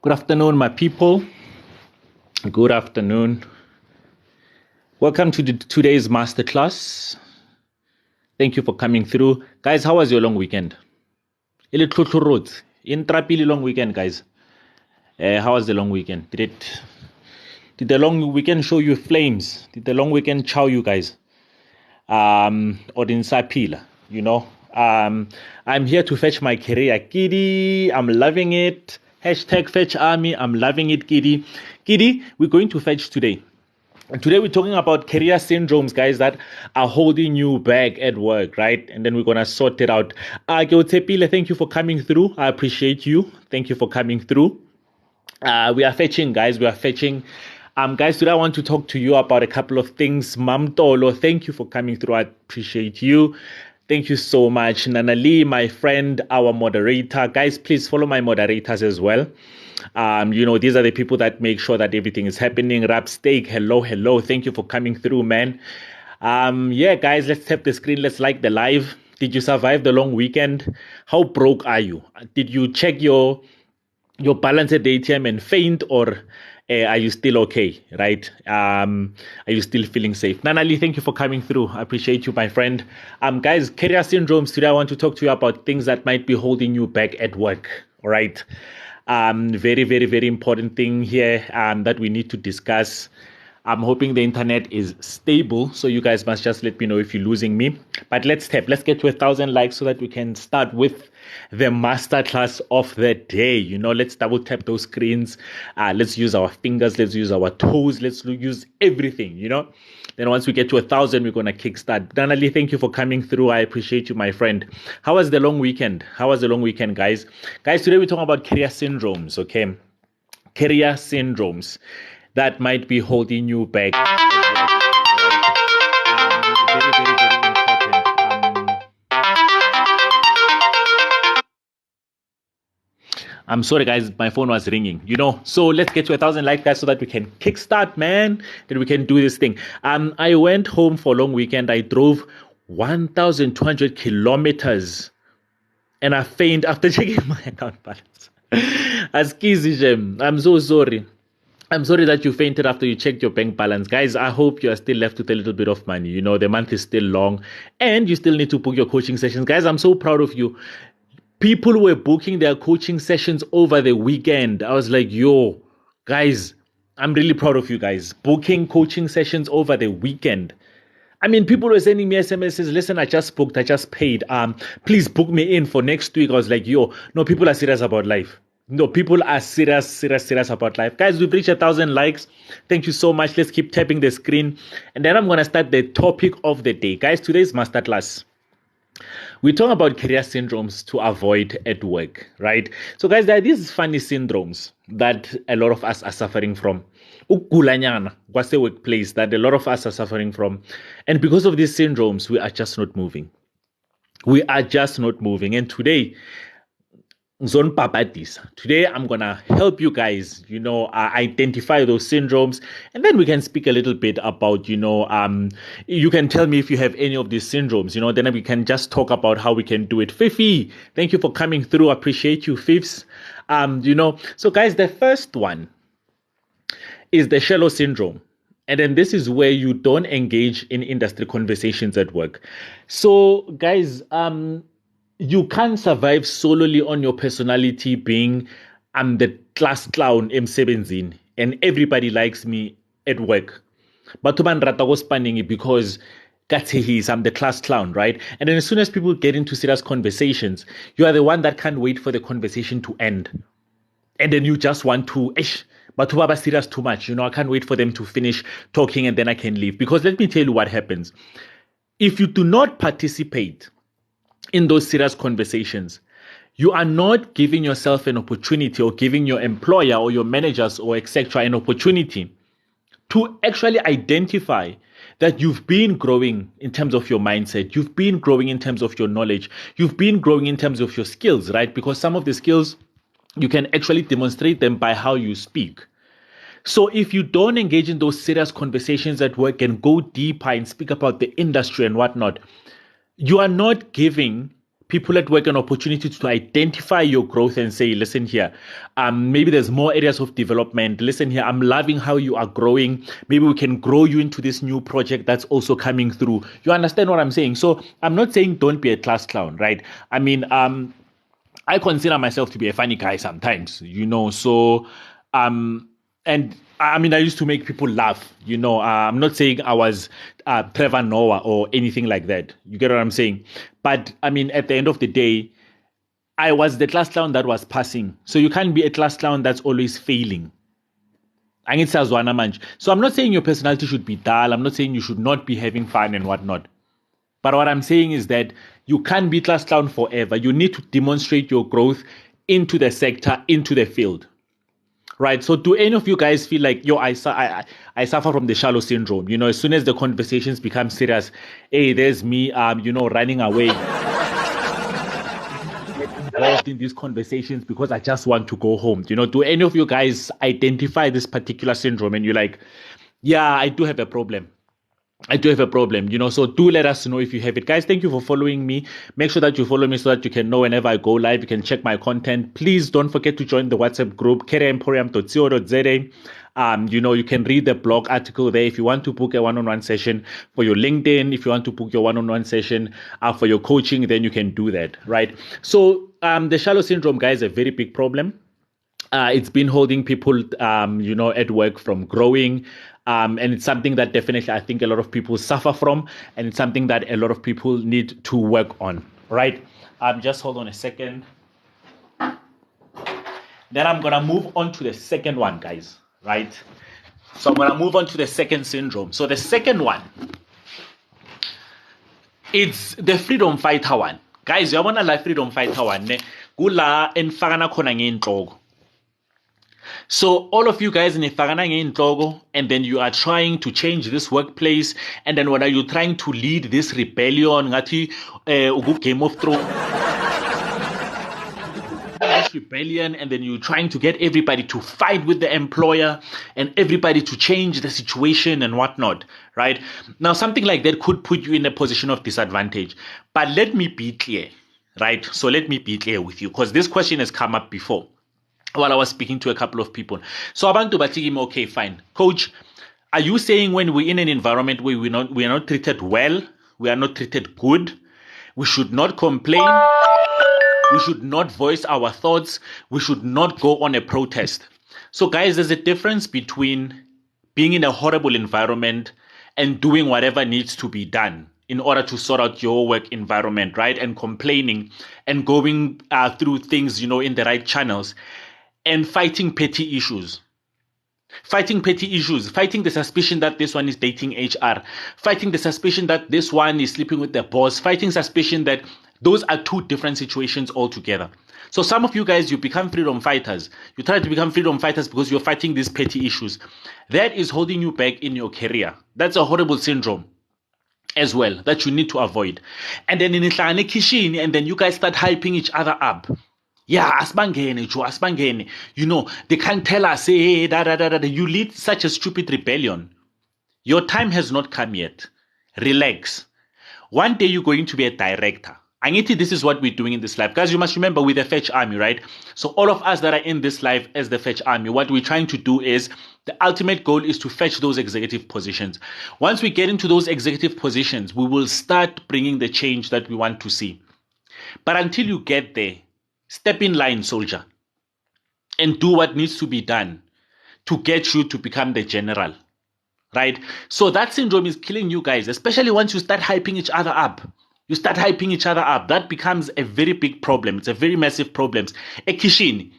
Good afternoon, my people. Good afternoon. Welcome to today's masterclass. Thank you for coming through. Guys, how was your long weekend? In long weekend, guys. How was the long weekend? Did the long weekend show you flames? Did the long weekend chow you guys? Or in Sapila, you know? I'm here to fetch my career. Kiddy, I'm loving it. Hashtag fetch army. I'm loving it, Kiddy. Kiddy, we're going to fetch today. And today we're talking about career syndromes, guys, that are holding you back at work, right? And then we're going to sort it out. Tepile, thank you for coming through. I appreciate you. Thank you for coming through. We are fetching, guys. We are fetching. Guys, today I want to talk to you about a couple of things. Mam Tolo, thank you for coming through. I appreciate you. Thank you so much. Nana Lee, my friend, our moderator. Guys, please follow my moderators as well. These are the people that make sure that everything is happening. Rap Steak, hello. Thank you for coming through, man. Guys, let's tap the screen. Let's like the live. Did you survive the long weekend? How broke are you? Did you check your balance at the ATM and faint, or are you still okay, right? Are you still feeling safe? Nanali, thank you for coming through. I appreciate you, my friend. Guys, career syndromes. Today I want to talk to you about things that might be holding you back at work, all right? Very, very, very important thing here that we need to discuss. I'm hoping the internet is stable, so you guys must just let me know if you're losing me. But let's get to 1,000 likes so that we can start with the masterclass of the day. Let's double tap those screens. Let's use our fingers. Let's use our toes. Let's use everything, Then once we get to 1,000, we're going to kickstart. Danali, thank you for coming through. I appreciate you, my friend. How was the long weekend? Guys? Guys, today we're talking about career syndromes, okay? Career syndromes that might be holding you back. Very, very, very important. I'm sorry, guys, my phone was ringing, So let's get to 1,000 likes, guys, so that we can kickstart, man. That we can do this thing. I went home for a long weekend. I drove 1,200 kilometers, and I fainted after checking my account balance. I'm so sorry. I'm sorry that you fainted after you checked your bank balance. Guys, I hope you are still left with a little bit of money. The month is still long and you still need to book your coaching sessions. Guys, I'm so proud of you. People were booking their coaching sessions over the weekend. I was like, yo, guys, I'm really proud of you guys. Booking coaching sessions over the weekend. People were sending me SMSs. Listen, I just booked, I just paid. Please book me in for next week. I was like, yo, no, people are serious about life. No, people are serious about life. Guys, we've reached 1,000 likes. Thank you so much. Let's keep tapping the screen. And then I'm going to start the topic of the day. Guys, today's masterclass. We're talking about career syndromes to avoid at work, right? So guys, there are these funny syndromes that a lot of us are suffering from. What's the workplace that a lot of us are suffering from? And because of these syndromes, we are just not moving. And today, today I'm gonna help you guys, identify those syndromes, and then we can speak a little bit about, you can tell me if you have any of these syndromes, then we can just talk about how we can do it. Fifi, thank you for coming through. Appreciate you, Fifs. So guys, the first one is the shallow syndrome. And then this is where you don't engage in industry conversations at work. So guys, you can't survive solely on your personality being, I'm the class clown emsebenzini and everybody likes me at work. But spanning because I'm the class clown, right? And then as soon as people get into serious conversations, you are the one that can't wait for the conversation to end. And then you just want to, but whoever serious too much, I can't wait for them to finish talking and then I can leave. Because let me tell you what happens. If you do not participate in those serious conversations, you are not giving yourself an opportunity or giving your employer or your managers or etc. an opportunity to actually identify that you've been growing in terms of your mindset, you've been growing in terms of your knowledge, you've been growing in terms of your skills, right? Because some of the skills, you can actually demonstrate them by how you speak. So if you don't engage in those serious conversations at work and go deeper and speak about the industry and whatnot, you are not giving people at work an opportunity to identify your growth and say, listen here, maybe there's more areas of development. Listen here, I'm loving how you are growing. Maybe we can grow you into this new project that's also coming through. You understand what I'm saying? So I'm not saying don't be a class clown, right? I mean, I consider myself to be a funny guy sometimes, so, and I mean, I used to make people laugh, I'm not saying I was Trevor Noah or anything like that. You get what I'm saying? But I mean, at the end of the day, I was the class clown that was passing. So you can't be a class clown that's always failing. So I'm not saying your personality should be dull. I'm not saying you should not be having fun and whatnot. But what I'm saying is that you can't be class clown forever. You need to demonstrate your growth into the sector, into the field. Right. So do any of you guys feel like, I suffer from the shallow syndrome? As soon as the conversations become serious, hey, there's me, running away. Involved in these conversations because I just want to go home. Do any of you guys identify this particular syndrome and you're like, yeah, I do have a problem. So do let us know if you have it. Guys, thank you for following me. Make sure that you follow me so that you can know whenever I go live. You can check my content. Please don't forget to join the WhatsApp group, careeremporium.co.za. You can read the blog article there. If you want to book a one-on-one session for your LinkedIn, if you want to book your one-on-one session for your coaching, then you can do that, right? So the shallow syndrome, guys, is a very big problem. It's been holding people, at work from growing. And it's something that definitely I think a lot of people suffer from. And it's something that a lot of people need to work on, right? Just hold on a second. Then I'm going to move on to the second one, guys, right? So I'm going to move on to the second syndrome. So the second one, it's the freedom fighter one. Guys, you want to like freedom fighter one? Gula enfagana khona ngenhloko. So all of you guys in Togo, and then you are trying to change this workplace, and then when are you trying to lead this rebellion, Game of Thrones, this rebellion, and then you're trying to get everybody to fight with the employer and everybody to change the situation and whatnot, right? Now, something like that could put you in a position of disadvantage. But let me be clear, right? So let me be clear with you, because this question has come up before while I was speaking to a couple of people. So Abantu Batigim, okay, fine. Coach, are you saying when we're in an environment where we are not treated well, we are not treated good, we should not complain, we should not voice our thoughts, we should not go on a protest? So guys, there's a difference between being in a horrible environment and doing whatever needs to be done in order to sort out your work environment, right? And complaining and going through things, in the right channels. And fighting petty issues, fighting the suspicion that this one is dating HR, fighting the suspicion that this one is sleeping with the boss, fighting suspicion that those are two different situations altogether. So some of you guys, you become freedom fighters. You try to become freedom fighters because you're fighting these petty issues. That is holding you back in your career. That's a horrible syndrome as well that you need to avoid. And then in Islamic Kishin, and then you guys start hyping each other up. Yeah, asbangene, Joe, asbangene. They can't tell us, hey, You lead such a stupid rebellion. Your time has not come yet. Relax. One day you're going to be a director. Angiti, this is what we're doing in this life. Guys, you must remember we're the Fetch Army, right? So all of us that are in this life as the Fetch Army, what we're trying to do is, the ultimate goal is to fetch those executive positions. Once we get into those executive positions, we will start bringing the change that we want to see. But until you get there, step in line, soldier, and do what needs to be done to get you to become the general, right? So that syndrome is killing you guys, especially once you start hyping each other up. That becomes a very big problem. It's a very massive problem. A kishin,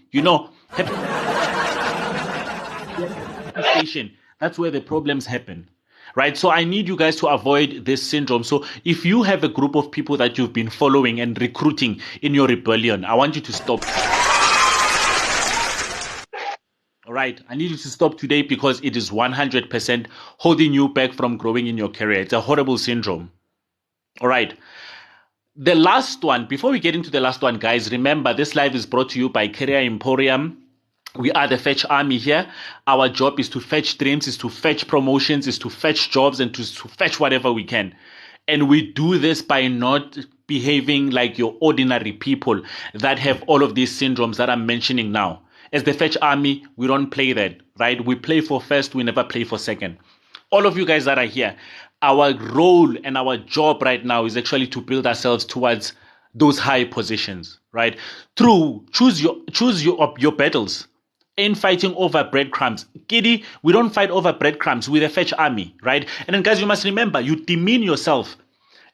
station. That's where the problems happen. Right, so I need you guys to avoid this syndrome. So if you have a group of people that you've been following and recruiting in your rebellion, I want you to stop. All right, I need you to stop today because it is 100% holding you back from growing in your career. It's a horrible syndrome. All right. The last one, before we get into the last one, guys, remember this live is brought to you by Career Emporium. We are the Fetch Army here. Our job is to fetch dreams, is to fetch promotions, is to fetch jobs, and to fetch whatever we can. And we do this by not behaving like your ordinary people that have all of these syndromes that I'm mentioning now. As the Fetch Army, we don't play that, right? We play for first, we never play for second. All of you guys that are here, our role and our job right now is actually to build ourselves towards those high positions, right? Through choose your battles. In fighting over breadcrumbs. Giddy, we don't fight over breadcrumbs with a Fetch Army, right? And then guys, you must remember, you demean yourself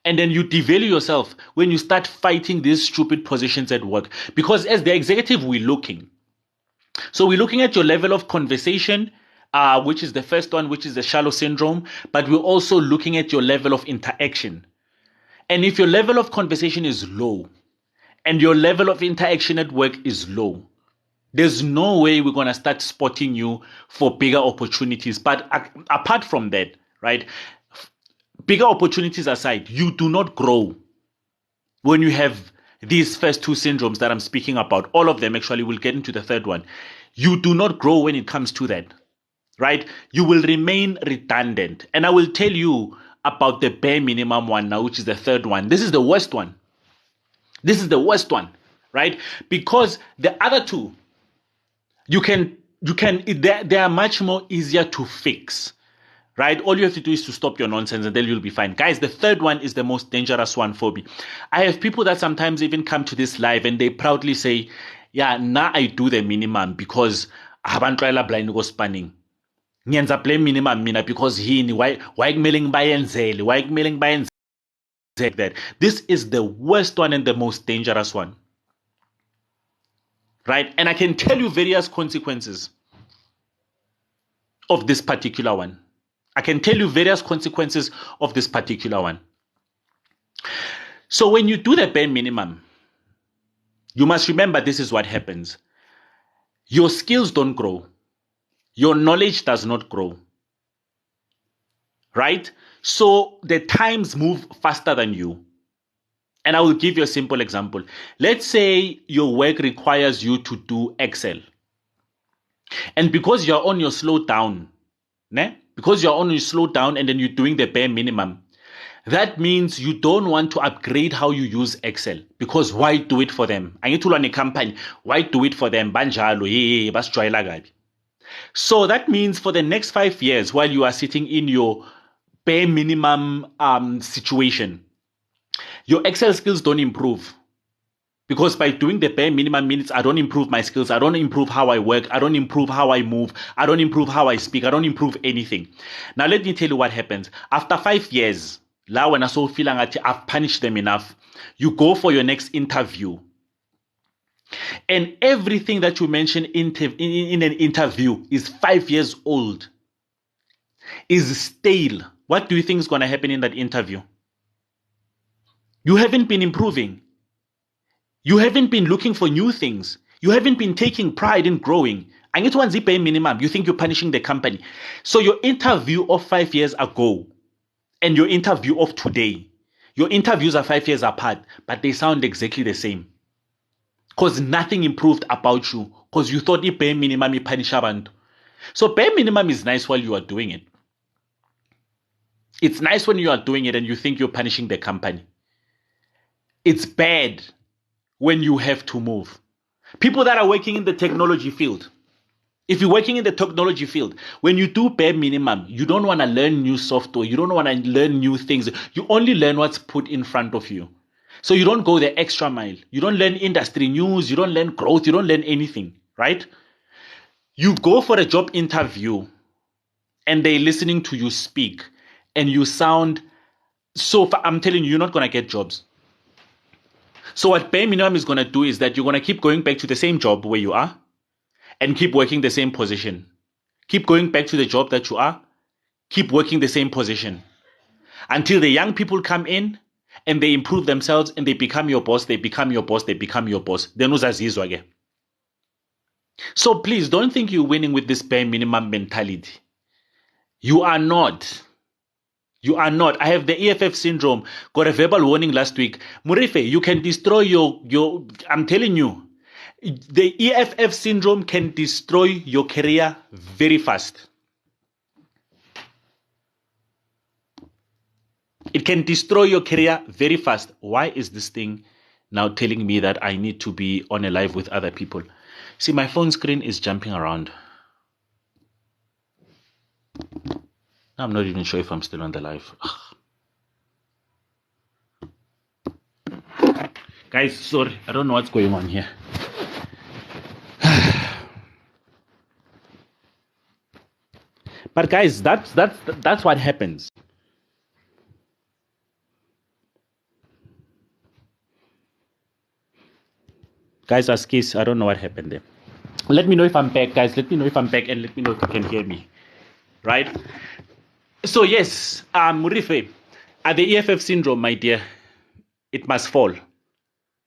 and then you devalue yourself when you start fighting these stupid positions at work. Because as the executive, we're looking. So we're looking at your level of conversation, which is the first one, which is the shallow syndrome, but we're also looking at your level of interaction. And if your level of conversation is low and your level of interaction at work is low, there's no way we're going to start spotting you for bigger opportunities. But apart from that, right, bigger opportunities aside, you do not grow when you have these first two syndromes that I'm speaking about. All of them, actually, we'll get into the third one. You do not grow when it comes to that, right? You will remain redundant. And I will tell you about the bare minimum one now, which is the third one. This is the worst one. This is the worst one, right? Because the other two, they are much more easier to fix, right? All you have to do is to stop your nonsense and then you'll be fine. Guys, the third one is the most dangerous one for me. I have people that sometimes even come to this live and they proudly say, yeah, now I do the minimum because I haven't tried blind go spanning. Nyenza play minimum mina because why mailing by that. This is the worst one and the most dangerous one. Right? And I can tell you various consequences of this particular one. I can tell you various consequences of this particular one. So when you do the bare minimum, you must remember this is what happens. Your skills don't grow. Your knowledge does not grow. Right? So the times move faster than you. And I will give you a simple example. Let's say your work requires you to do Excel. And because you're on your slow down, because you're on your slow down and then you're doing the bare minimum, that means you don't want to upgrade how you use Excel. Because why do it for them? I need to run a company. Why do it for them? So that means for the next 5 years, while you are sitting in your bare minimum situation, your Excel skills don't improve. Because by doing the bare minimum means I don't improve my skills. I don't improve how I work. I don't improve how I move. I don't improve how I speak. I don't improve anything. Now, let me tell you what happens. After 5 years, when I saw feeling that I've punished them enough, you go for your next interview. And everything that you mention in an interview is 5 years old, is stale. What do you think is going to happen in that interview? You haven't been improving. You haven't been looking for new things. You haven't been taking pride in growing. And it was bare minimum. You think you're punishing the company. So your interview of 5 years ago and your interview of today, your interviews are 5 years apart, but they sound exactly the same. Because nothing improved about you. Because you thought bare minimum you punish abantu. So bare minimum is nice while you are doing it. It's nice when you are doing it and you think you're punishing the company. It's bad when you have to move. People that are working in the technology field, if you're working in the technology field, when you do bare minimum, you don't want to learn new software. You don't want to learn new things. You only learn what's put in front of you. So you don't go the extra mile. You don't learn industry news. You don't learn growth. You don't learn anything, right? You go for a job interview and they're listening to you speak and you sound so, I'm telling you, you're not going to get jobs. So what bare minimum is going to do is that you're going to keep going back to the same job where you are and keep working the same position. Keep going back to the job that you are. Keep working the same position until the young people come in and they improve themselves and they become your boss. They become your boss. They become your boss. Then uzazizwa again. So please don't think you're winning with this bare minimum mentality. You are not. You are not. I have the EFF syndrome. Got a verbal warning last week. Murife, you can destroy your I'm telling you, the EFF syndrome can destroy your career very fast. It can destroy your career very fast. Why is this thing now telling me that I need to be on a live with other people? See, my phone screen is jumping around. I'm not even sure if I'm still on the live. Guys, sorry, I don't know what's going on here. But guys, that's what happens. Guys, Askis, I don't know what happened there. Let me know if I'm back, guys. Let me know if I'm back, and let me know if you can hear me. Right? So yes, Murife, the EFF syndrome, my dear, it must fall.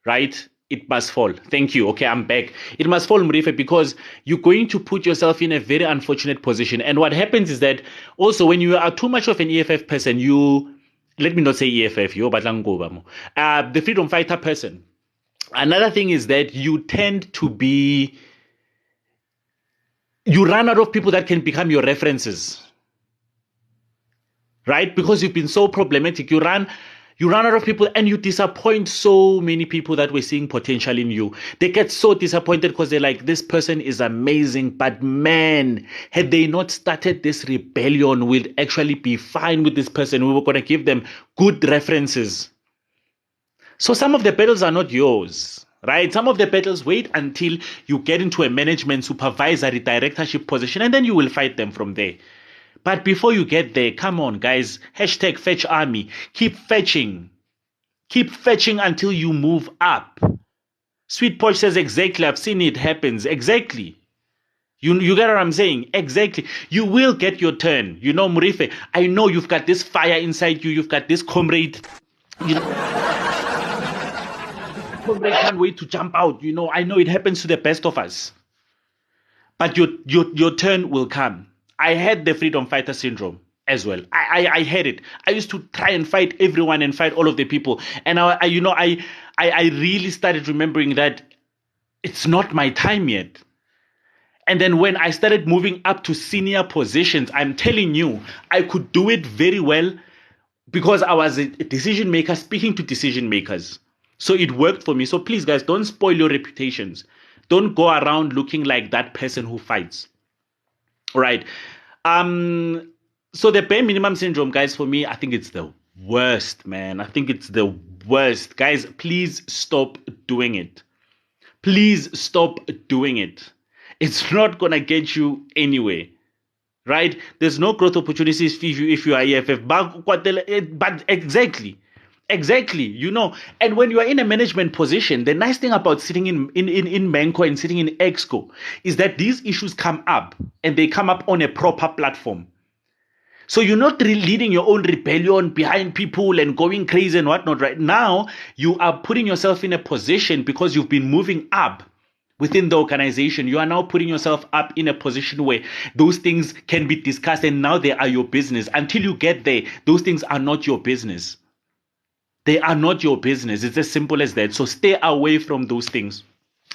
Right? It must fall. Thank you. Okay, I'm back. It must fall, Murife, because you're going to put yourself in a very unfortunate position. And what happens is that also when you are too much of an EFF person, let me not say EFF, the freedom fighter person. Another thing is that you tend to you run out of people that can become your references. Right? Because you've been so problematic. You run out of people and you disappoint so many people that were seeing potential in you. They get so disappointed because they're like, this person is amazing, but man, had they not started this rebellion, we'd actually be fine with this person. We were going to give them good references. So some of the battles are not yours, right? Some of the battles, wait until you get into a management, supervisory, directorship position, and then you will fight them from there. But before you get there, come on, guys. #fetch army. Keep fetching. Keep fetching until you move up. Sweet Poch says, exactly. I've seen it happens. Exactly. You get what I'm saying? Exactly. You will get your turn. You know, Murife, I know you've got this fire inside you. You've got this comrade. You know, comrade can't wait to jump out. You know, I know it happens to the best of us. But your turn will come. I had the freedom fighter syndrome as well. I had it. I used to try and fight everyone and fight all of the people. And I really started remembering that it's not my time yet. And then when I started moving up to senior positions, I'm telling you, I could do it very well because I was a decision maker speaking to decision makers. So it worked for me. So please, guys, don't spoil your reputations. Don't go around looking like that person who fights. Right. So the bare minimum syndrome, guys, for me, I think it's the worst, man. I think it's the worst. Guys, please stop doing it. Please stop doing it. It's not going to get you anywhere. Right? There's no growth opportunities if you are EFF. But exactly, you know. And when you are in a management position, the nice thing about sitting in Menko and sitting in Exco is that these issues come up and they come up on a proper platform. So you're not really leading your own rebellion behind people and going crazy and whatnot. Right now, you are putting yourself in a position because you've been moving up within the organization. You are now putting yourself up in a position where those things can be discussed and now they are your business. Until you get there, those things are not your business. They are not your business. It's as simple as that. So stay away from those things.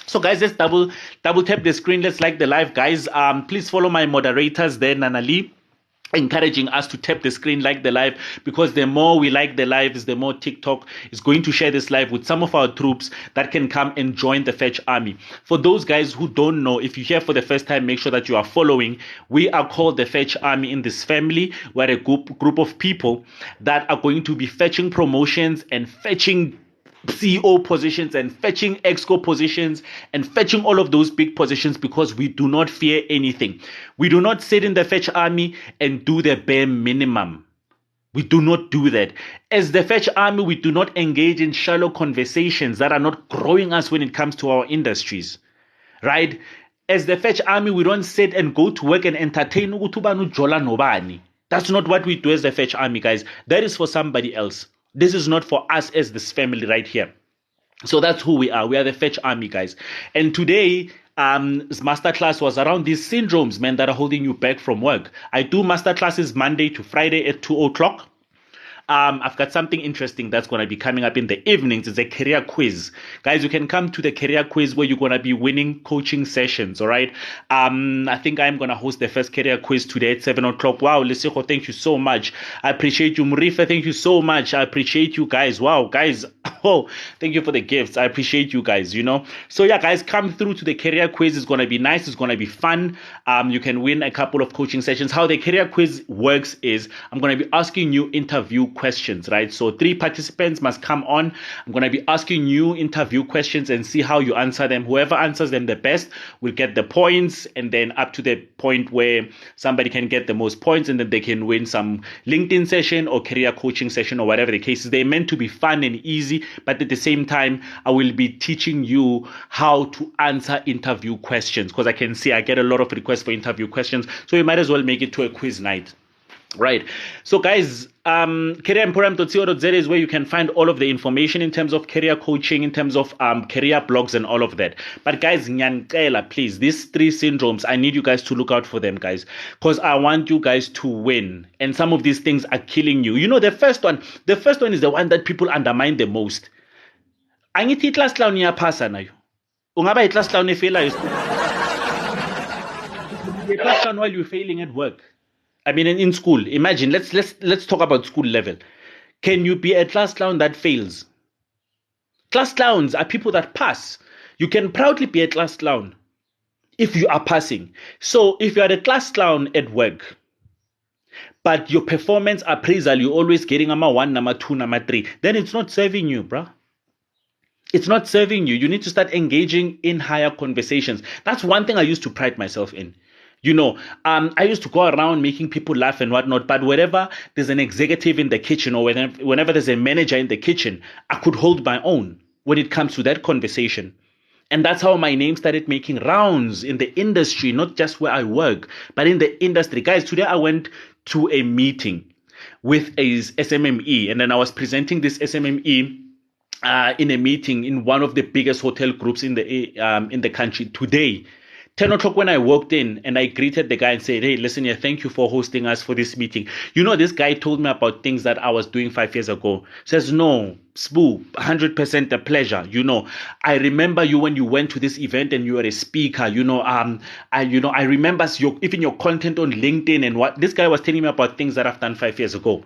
So guys, let's double tap the screen. Let's like the live, guys. Please follow my moderators there, Nanali, encouraging us to tap the screen, like the live, because the more we like the lives, the more TikTok is going to share this live with some of our troops that can come and join the Fetch Army. For those guys who don't know, if you're here for the first time, make sure that you are following. We are called the Fetch Army in this family. We're a group of people that are going to be fetching promotions and fetching CEO positions and fetching exco positions and fetching all of those big positions because we do not fear anything. We do not sit in the Fetch Army and do the bare minimum. We do not do that. As the Fetch Army, we do not engage in shallow conversations that are not growing us when it comes to our industries, right? As the Fetch Army, we don't sit and go to work and entertain. That's not what we do as the Fetch Army, guys. That is for somebody else. This is not for us as this family right here. So that's who we are. We are the Fetch Army, guys. And today, masterclass was around these syndromes, man, that are holding you back from work. I do masterclasses Monday to Friday at 2 o'clock. I've got something interesting that's going to be coming up in the evenings. It's a career quiz. Guys, you can come to the career quiz where you're going to be winning coaching sessions, all right? I think I'm going to host the first career quiz today at 7 o'clock. Wow, Lesego, thank you so much. I appreciate you. Murife, thank you so much. I appreciate you guys. Wow, guys. Oh, thank you for the gifts. I appreciate you guys, So yeah, guys, come through to the career quiz. It's going to be nice. It's going to be fun. You can win a couple of coaching sessions. How the career quiz works is I'm going to be asking you interview questions, right? So 3 participants must come on. I'm going to be asking you interview questions and see how you answer them. Whoever answers them the best will get the points, and then up to the point where somebody can get the most points, and then they can win some LinkedIn session or career coaching session or whatever the case is. They're meant to be fun and easy, but at the same time, I will be teaching you how to answer interview questions, because I can see I get a lot of requests for interview questions. So you might as well make it to a quiz night. Right. So guys, careeremporium.co.za is where you can find all of the information in terms of career coaching, in terms of career blogs and all of that. But guys, nyankela, please, these 3 syndromes, I need you guys to look out for them, guys, because I want you guys to win. And some of these things are killing you. The first one is the one that people undermine the most. Angithi class clown iyaphasa nayo. Ungaba class clown efela class clown while you're failing at work. I mean, in school, imagine, let's talk about school level. Can you be a class clown that fails? Class clowns are people that pass. You can proudly be a class clown if you are passing. So if you are a class clown at work, but your performance appraisal, you're always getting number 1, number 2, number 3, then it's not serving you, bruh. It's not serving you. You need to start engaging in higher conversations. That's one thing I used to pride myself in. I used to go around making people laugh and whatnot, but wherever there's an executive in the kitchen or whenever there's a manager in the kitchen, I could hold my own when it comes to that conversation. And that's how my name started making rounds in the industry, not just where I work, but in the industry. Guys, today I went to a meeting with a SMME, and then I was presenting this SMME in a meeting in one of the biggest hotel groups in the country today. 10 o'clock when I walked in and I greeted the guy and said, hey, listen here, thank you for hosting us for this meeting. This guy told me about things that I was doing 5 years ago. Says, no, Spoo, 100% a pleasure. I remember you when you went to this event and you were a speaker. I remember even your content on LinkedIn and what this guy was telling me about things that I've done 5 years ago.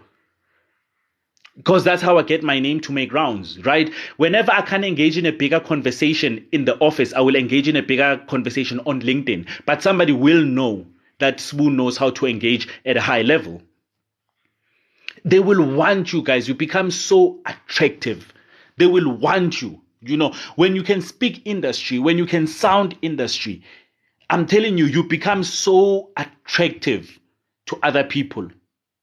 Because that's how I get my name to make rounds, right? Whenever I can engage in a bigger conversation in the office, I will engage in a bigger conversation on LinkedIn. But somebody will know that Spoo knows how to engage at a high level. They will want you guys. You become so attractive. They will want you. When you can speak industry, when you can sound industry, I'm telling you, you become so attractive to other people,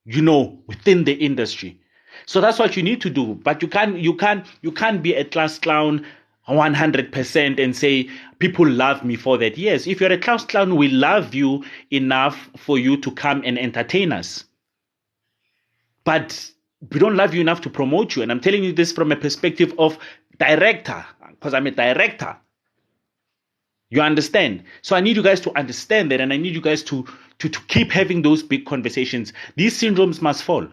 within the industry. So that's what you need to do. But you can't be a class clown 100% and say people love me for that. Yes, if you're a class clown, we love you enough for you to come and entertain us. But we don't love you enough to promote you. And I'm telling you this from a perspective of director, because I'm a director. You understand? So I need you guys to understand that, and I need you guys to keep having those big conversations. These syndromes must fall.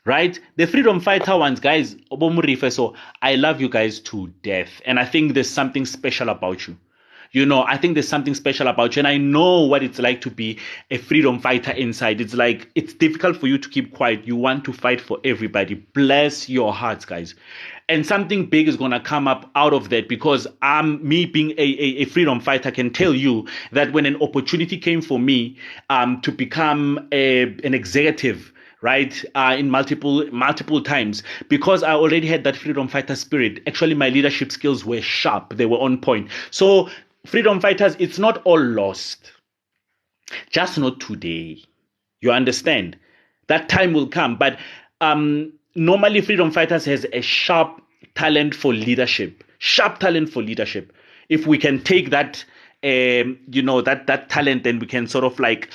Right? The freedom fighter ones, guys, so I love you guys to death. And I think there's something special about you. I think there's something special about you. And I know what it's like to be a freedom fighter inside. It's like, it's difficult for you to keep quiet. You want to fight for everybody. Bless your hearts, guys. And something big is going to come up out of that, because me being a freedom fighter can tell you that when an opportunity came for me to become an executive, right, in multiple times, because I already had that freedom fighter spirit. Actually, my leadership skills were sharp. They were on point. So freedom fighters, it's not all lost. Just not today. You understand? That time will come. But normally freedom fighters has a sharp talent for leadership. Sharp talent for leadership. If we can take that, that talent, then we can sort of like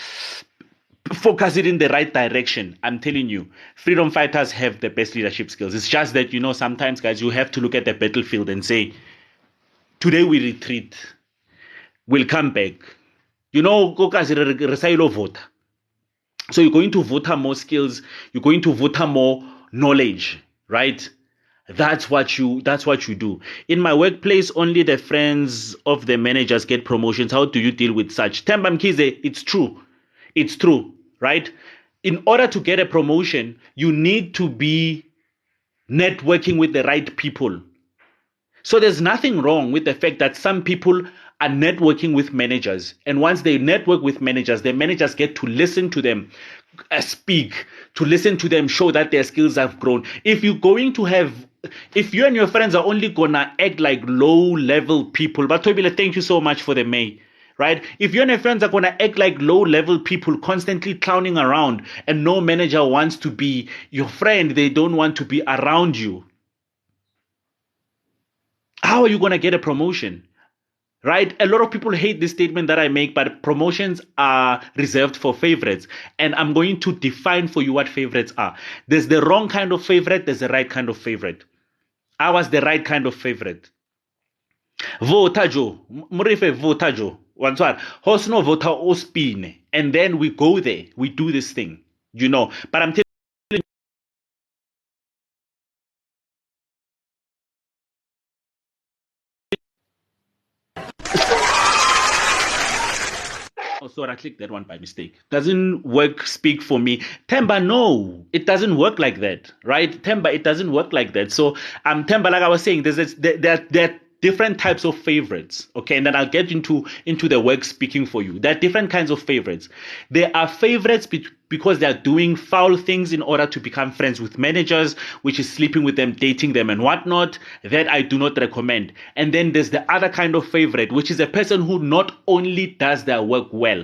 focus it in the right direction. I'm telling you, freedom fighters have the best leadership skills. It's just that, sometimes, guys, you have to look at the battlefield and say, today we retreat. We'll come back. Kokazi re sa ilo vota. So you're going to vote more skills, you're going to vote more knowledge, right? That's what you do. In my workplace, only the friends of the managers get promotions. How do you deal with such? Temba Mkize, it's true. It's true, right? In order to get a promotion, you need to be networking with the right people. So there's nothing wrong with the fact that some people are networking with managers. And once they network with managers, the managers get to listen to them speak, to listen to them show that their skills have grown. If you and your friends are only gonna act like low-level people, but Tobile, thank you so much for the May. Right? If you and your friends are going to act like low-level people, constantly clowning around, and no manager wants to be your friend, they don't want to be around you, how are you going to get a promotion? Right? A lot of people hate this statement that I make, but promotions are reserved for favorites. And I'm going to define for you what favorites are. There's the wrong kind of favorite, there's the right kind of favorite. I was the right kind of favorite. Vota Joe, Murife Vota Joe. One one. Hosno Vota Ospine. And then we go there. We do this thing. But I'm telling Oh, sorry, I clicked that one by mistake. Doesn't work, speak for me. Temba, no, it doesn't work like that, right? Temba, it doesn't work like that. So, Temba, like I was saying, there are different types of favorites, okay? And then I'll get into the work speaking for you. There are different kinds of favorites. There are favorites because they are doing foul things in order to become friends with managers, which is sleeping with them, dating them, and whatnot. That I do not recommend. And then there's the other kind of favorite, which is a person who not only does their work well,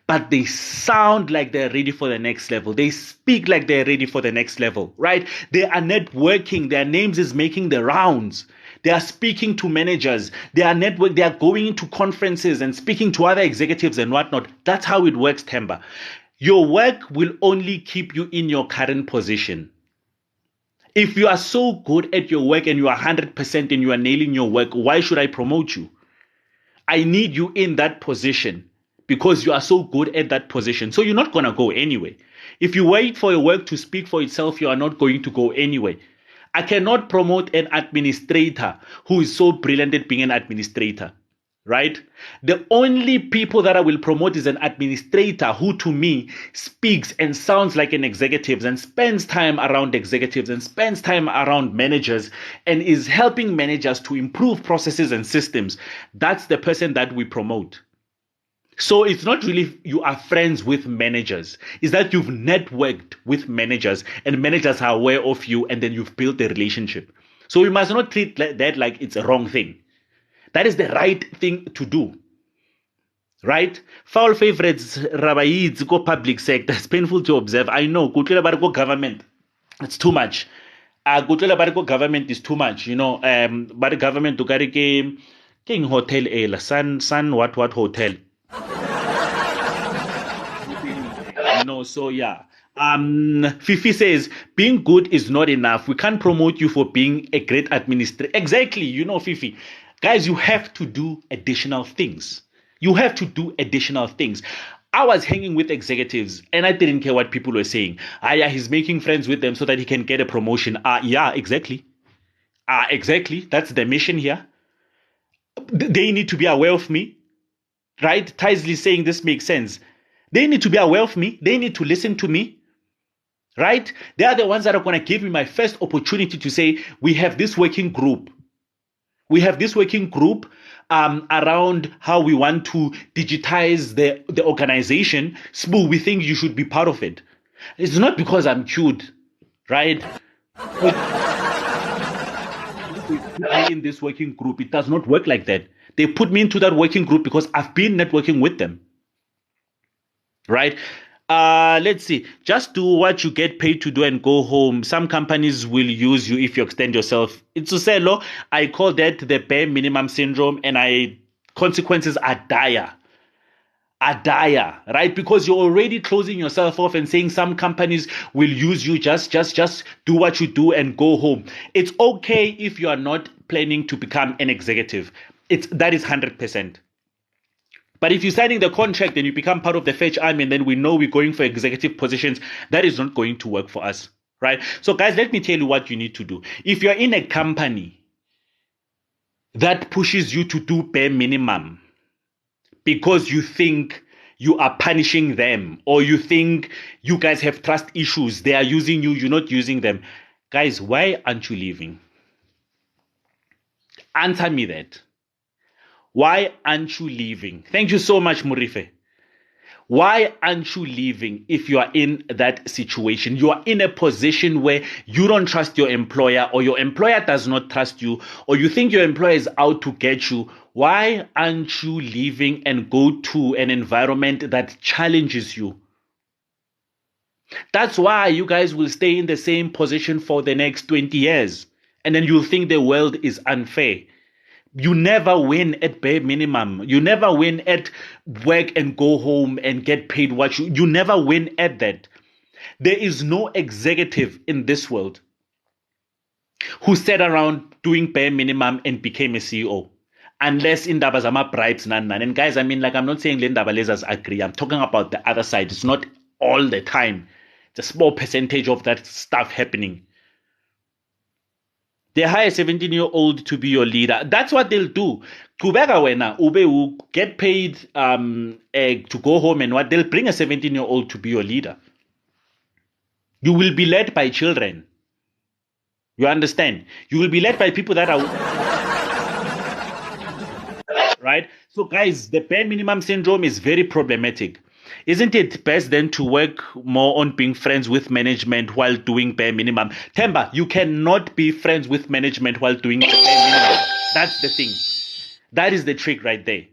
but they sound like they're ready for the next level. They speak like they're ready for the next level, right? They are networking. Their names is making the rounds. They are speaking to managers. They are going into conferences and speaking to other executives and whatnot. That's how it works, Temba. Your work will only keep you in your current position. If you are so good at your work and you are 100% and you are nailing your work, why should I promote you? I need you in that position because you are so good at that position. So you're not going to go anyway. If you wait for your work to speak for itself, you are not going to go anyway. I cannot promote an administrator who is so brilliant at being an administrator, right? The only people that I will promote is an administrator who, to me, speaks and sounds like an executive and spends time around executives and spends time around managers and is helping managers to improve processes and systems. That's the person that we promote. So it's not really you are friends with managers. It's that you've networked with managers and managers are aware of you and then you've built a relationship. So we must not treat that like it's a wrong thing. That is the right thing to do. Right? Foul favorites, Rabaids, go public sector. It's painful to observe. I know. Kutlela Barco government. It's too much. Kutlela Barco government is too much. But government to carry King Hotel A, Sun what hotel. So yeah. Fifi says, being good is not enough. We can't promote you for being a great administrator. Exactly, Fifi. Guys, you have to do additional things. You have to do additional things. I was hanging with executives and I didn't care what people were saying. Yeah, he's making friends with them so that he can get a promotion. Yeah, exactly. Exactly. That's the mission here. They need to be aware of me. Right? Taisley saying this makes sense. They need to be aware of me. They need to listen to me. Right? They are the ones that are going to give me my first opportunity to say, we have this working group. We have this working group around how we want to digitize the organization. Spoo, we think you should be part of it. It's not because I'm cute, right? In this working group, it does not work like that. They put me into that working group because I've been networking with them. Right? Let's see. Just do what you get paid to do and go home. Some companies will use you if you extend yourself. It's Suselo. I call that the bare minimum syndrome, and consequences are dire. Right? Because you're already closing yourself off and saying some companies will use you. Just do what you do and go home. It's okay if you are not planning to become an executive. That is 100%. But if you're signing the contract and you become part of the fetch army and then we know we're going for executive positions, that is not going to work for us, right? So guys, let me tell you what you need to do. If you're in a company that pushes you to do bare minimum because you think you are punishing them or you think you guys have trust issues, they are using you, you're not using them. Guys, why aren't you leaving? Answer me that. Why aren't you leaving? Thank you so much, Murife. Why aren't you leaving if you are in that situation? You are in a position where you don't trust your employer or your employer does not trust you or you think your employer is out to get you. Why aren't you leaving and go to an environment that challenges you? That's why you guys will stay in the same position for the next 20 years. And then you'll think the world is unfair. You never win at bare minimum. You never win at work and go home and get paid what you never win at that. There is no executive in this world who sat around doing bare minimum and became a CEO. Unless in Dabazama bribes nan. And guys, I mean, like, I'm not saying Linda Balezas agree. I'm talking about the other side. It's not all the time. It's a small percentage of that stuff happening. They hire a 17-year-old to be your leader. That's what they'll do. Kubeka wena ube will get paid to go home and what they'll bring a 17-year-old to be your leader. You will be led by children. You understand? You will be led by people that are right. So guys, the bare minimum syndrome is very problematic. Isn't it best then to work more on being friends with management while doing bare minimum? Temba, you cannot be friends with management while doing the bare minimum. That's the thing. That is the trick right there.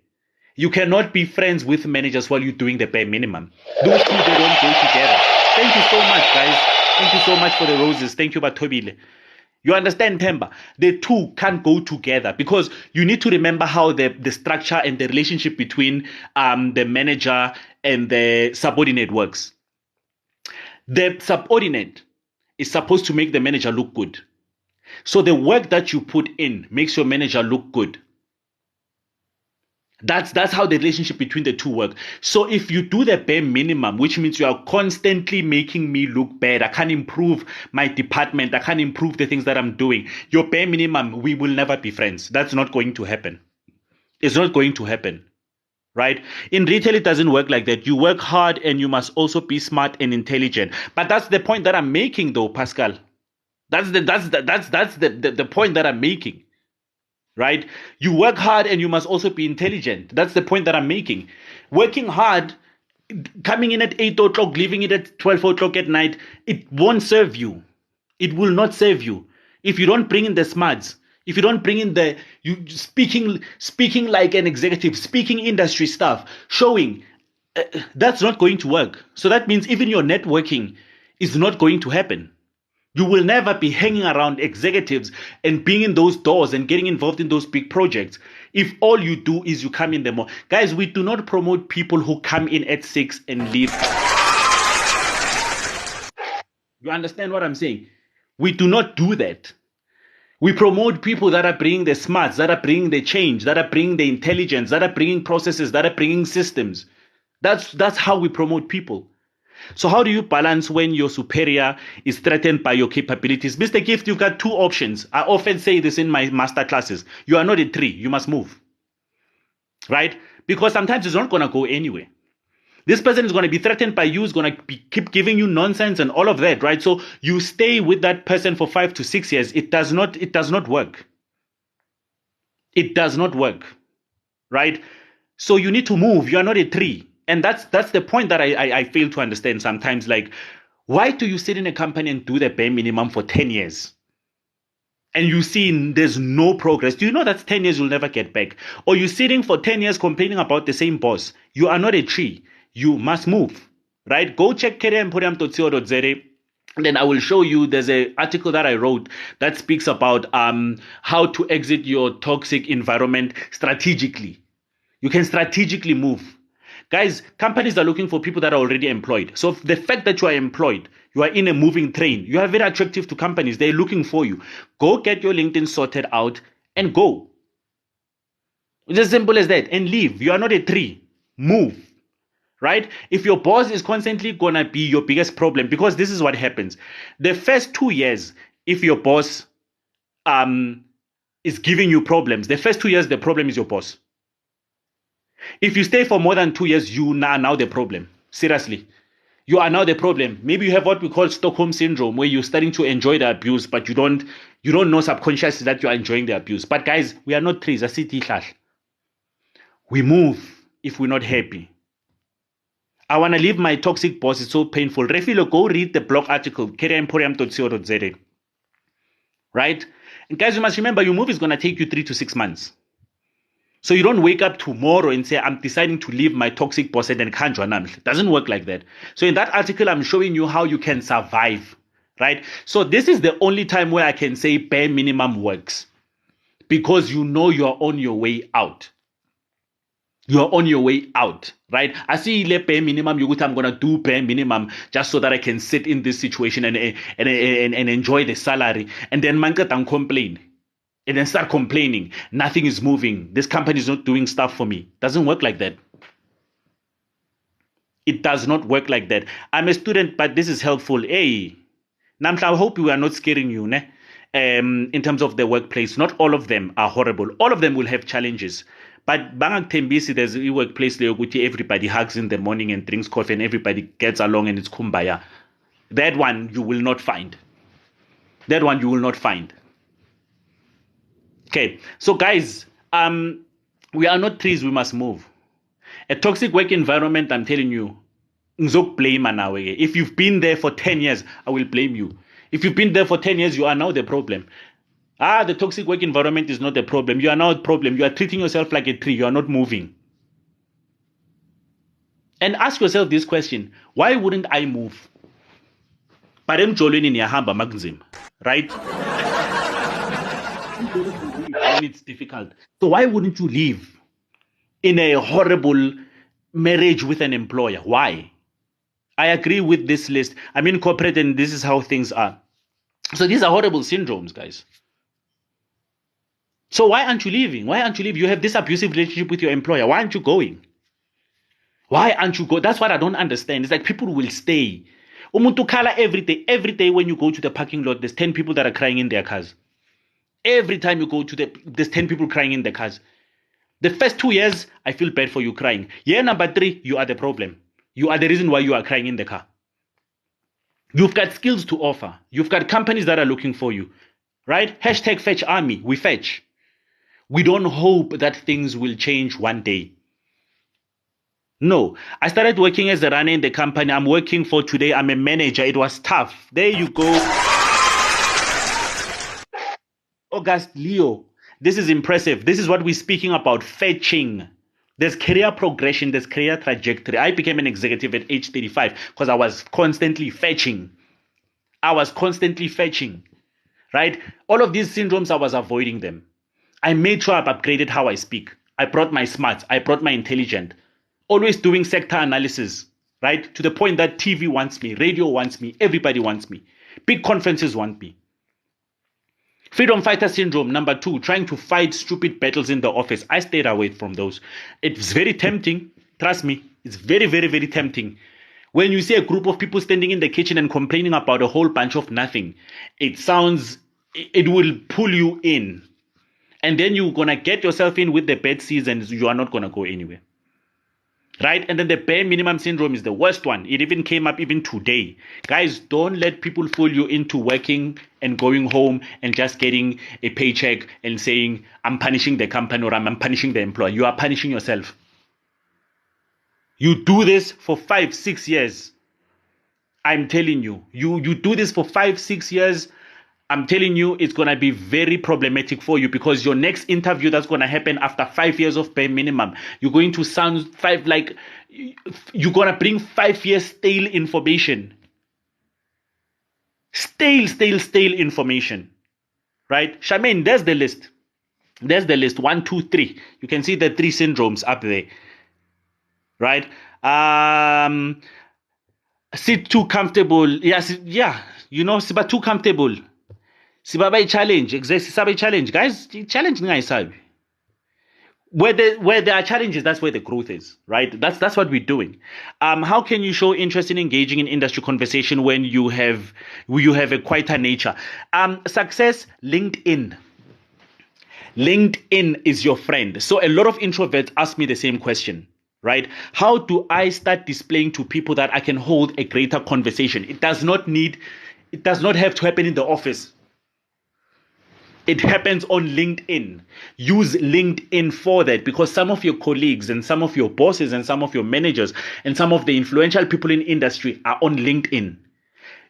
You cannot be friends with managers while you're doing the bare minimum. Those two, they don't go together. Thank you so much, guys. Thank you so much for the roses. Thank you, Batobile. You understand, Temba? The two can't go together because you need to remember how the structure and the relationship between the manager and the subordinate works. The subordinate is supposed to make the manager look good. So the work that you put in makes your manager look good. That's how the relationship between the two work. So if you do the bare minimum, which means you are constantly making me look bad, I can't improve my department, I can't improve the things that I'm doing. Your bare minimum, we will never be friends. That's not going to happen. It's not going to happen. Right? In retail, it doesn't work like that. You work hard and you must also be smart and intelligent. But that's the point that I'm making though, Pascal. That's the point that I'm making. Right? You work hard and you must also be intelligent. That's the point that I'm making. Working hard, coming in at 8 o'clock, leaving it at 12 o'clock at night, it won't serve you. It will not serve you. If you don't bring in the smarts, if you don't bring in the you speaking like an executive, speaking industry stuff, showing, that's not going to work. So that means even your networking is not going to happen. You will never be hanging around executives and being in those doors and getting involved in those big projects if all you do is you come in the morning. Guys, we do not promote people who come in at 6 and leave. You understand what I'm saying? We do not do that. We promote people that are bringing the smarts, that are bringing the change, that are bringing the intelligence, that are bringing processes, that are bringing systems. That's how we promote people. So how do you balance when your superior is threatened by your capabilities? Mr. Gift, you've got two options. I often say this in my master classes. You are not a tree. You must move. Right? Because sometimes it's not going to go anywhere. This person is going to be threatened by you, is going to keep giving you nonsense and all of that, right? So you stay with that person for 5 to 6 years. It does not work. It does not work. Right? So you need to move. You are not a tree. And that's the point that I fail to understand sometimes. Like, why do you sit in a company and do the bare minimum for 10 years? And you see there's no progress. Do you know that's 10 years you'll never get back? Or you're sitting for 10 years complaining about the same boss. You are not a tree. You must move. Right? Go check careeremporium.co.za. And then I will show you, there's an article that I wrote that speaks about how to exit your toxic environment strategically. You can strategically move. Guys, companies are looking for people that are already employed. So the fact that you are employed, you are in a moving train, you are very attractive to companies. They're looking for you. Go get your LinkedIn sorted out and go. It's as simple as that. And leave. You are not a tree. Move. Right? If your boss is constantly gonna be your biggest problem, because this is what happens. The first 2 years, if your boss is giving you problems, the first 2 years, the problem is your boss. If you stay for more than 2 years, you are now the problem. Seriously. You are now the problem. Maybe you have what we call Stockholm syndrome, where you're starting to enjoy the abuse, but you don't know subconsciously that you are enjoying the abuse. But guys, we are not trees. We move if we're not happy. I want to leave my toxic boss. It's so painful. Refilo, go read the blog article, careeremporium.co.za. Right? And guys, you must remember, your move is going to take you 3 to 6 months. So you don't wake up tomorrow and say, I'm deciding to leave my toxic boss and then kanjwa. It doesn't work like that. So in that article, I'm showing you how you can survive. Right? So this is the only time where I can say bare minimum works. Because you know you're on your way out. You're on your way out, right? I see le bare minimum. I'm gonna do bare minimum just so that I can sit in this situation and enjoy the salary. And then manka don't complain, and then start complaining. Nothing is moving. This company is not doing stuff for me. Doesn't work like that. It does not work like that. I'm a student, but this is helpful. Hey, Namta, I hope we are not scaring you, ne? In terms of the workplace. Not all of them are horrible. All of them will have challenges. But Bangak Tembisi, there's a workplace there where everybody hugs in the morning and drinks coffee and everybody gets along and it's kumbaya. That one you will not find. That one you will not find. Okay, so guys, we are not trees, we must move. A toxic work environment, I'm telling you, blame now. If you've been there for 10 years, I will blame you. If you've been there for 10 years, you are now the problem. The toxic work environment is not the problem. You are now a problem. You are treating yourself like a tree. You are not moving. And ask yourself this question. Why wouldn't I move? Right? It's difficult. So why wouldn't you live in a horrible marriage with an employer? Why? I agree with this list. I'm in corporate and this is how things are. So these are horrible syndromes, guys. So why aren't you leaving? Why aren't you leaving? You have this abusive relationship with your employer. Why aren't you going? Why aren't you going? That's what I don't understand. It's like people will stay. Umuntu khala every day. Every day when you go to the parking lot, there's 10 people that are crying in their cars. Every time you go to there's 10 people crying in their cars. The first 2 years, I feel bad for you crying. Year number 3, you are the problem. You are the reason why you are crying in the car. You've got skills to offer. You've got companies that are looking for you. Right? Hashtag fetch army. We fetch. We don't hope that things will change one day. No. I started working as a runner in the company. I'm working for today. I'm a manager. It was tough. There you go. August Leo. This is impressive. This is what we're speaking about. Fetching. There's career progression. There's career trajectory. I became an executive at age 35 because I was constantly fetching. Right? All of these syndromes, I was avoiding them. I made sure I've upgraded how I speak. I brought my smarts. I brought my intelligent. Always doing sector analysis, right? To the point that TV wants me, radio wants me, everybody wants me. Big conferences want me. Freedom fighter syndrome, number 2, trying to fight stupid battles in the office. I stayed away from those. It's very tempting. Trust me. It's very, very, very tempting. When you see a group of people standing in the kitchen and complaining about a whole bunch of nothing, it will pull you in. And then you're going to get yourself in with the bad seeds and you are not going to go anywhere. Right? And then the bare minimum syndrome is the worst one. It even came up even today. Guys, don't let people fool you into working and going home and just getting a paycheck and saying, I'm punishing the company or I'm punishing the employer. You are punishing yourself. You do this for 5-6 years. I'm telling you. You do this for 5-6 years. I'm telling you, it's going to be very problematic for you because your next interview that's going to happen after 5 years of bare minimum, you're going to sound you're going to bring 5 years stale information. Stale information. Right? Charmaine, there's the list. There's the list. 1, 2, 3. You can see the 3 syndromes up there. Right? Sit too comfortable. Yes, yeah. You know, sit too comfortable. Sibaba challenge, exactly. Challenge, guys. Challenge ngayisabi. where there are challenges, that's where the growth is, right? That's what we're doing. How can you show interest in engaging in industry conversation when you have a quieter nature? Success, LinkedIn. LinkedIn is your friend. So a lot of introverts ask me the same question, right? How do I start displaying to people that I can hold a greater conversation? It does not have to happen in the office. It happens on LinkedIn. Use LinkedIn for that, because some of your colleagues and some of your bosses and some of your managers and some of the influential people in industry are on LinkedIn.